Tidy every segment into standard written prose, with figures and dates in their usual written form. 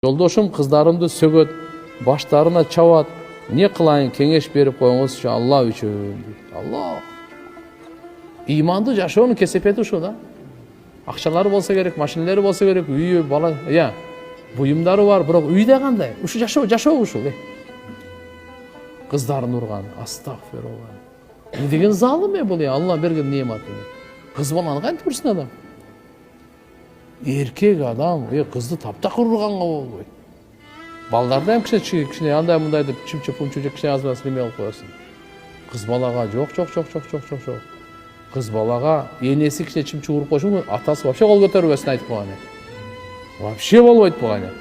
Жолдошум кыздарымды сөгөт, баштарына чабат. Не кылайын, кеңеш берип коюңузчу Алла үчүн. Алла. Иманды жашоонун кесепети ушул да. Акчалары болсо керек, машиналары болсо керек, үйү, бала, буюмдары бар, бирок үйдө кандай? Ушу жашоо ушул. Кыздарын урган, астагфирулла. Не деген залым бул Алла берген немат. Кыз баланы кантип урсын адам? Эркек адам, кызды таптакыр урганга болбойт. Балдарды hem кичине андай мындай деп чымчы-пумчу кичине азбас неме кылып коесуң. Кыз балага жок. Кыз балага энеси кичине чымчы уруп койсоң, атасы вообще кол көтөрбөсүн айтып койгон. Вообще болбойт буга.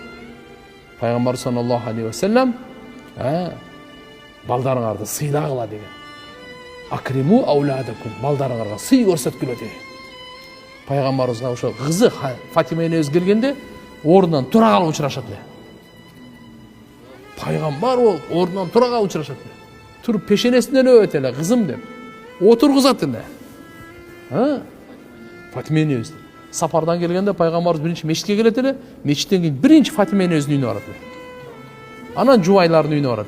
Пайгамбар саллаллаху алейхи ва саллям балдарыңарды сыйлагыла деген. Акриму ауладакум, балдарыңарга сый көрсөткүлө деген. Пайгамбарыбыз ошо кызы Фатима эне келгенде ордунан тура калып учурашат эле. Пайгамбар ол ордунан тура калып учурашат эле. Туруп пешенесинен өбөт эле, кызым деп. Отургузат эле. Фатима эне сапардан келгенде пайгамбарыбыз биринчи мечитке келет эле, мечиттен кийин биринчи Фатима энебиздин үйүнө барат эле. Анан жубайлардын үйүнө барат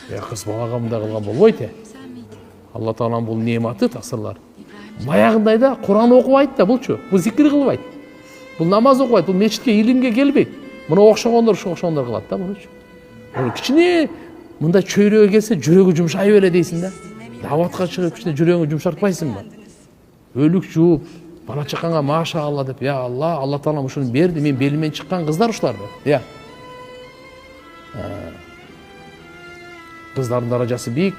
эле. Кыз балага мындай кылган болбойт. Алла Тааланын бул нематы таксырлар. Баягындай да Куран окубайт да булчу. Бул зикир кылбайт. Бул намаз окубайт, бул мечитке илимге келбейт. Мына окшогондор кылат да мунучу. Кичине мындай чөйрөгө келсе жүрөгү жумшай беле дейсиң да. Даватка чыгып кичине жүрөгүңдү жумшартпайсыңбы? Өлүк жууп, бала чакаңа маша Алла деп, я Алла, Алла Таалам ушуну берди, мен белимен чыккан кыздар ушулар деп. Кыздардын даражасы бийик.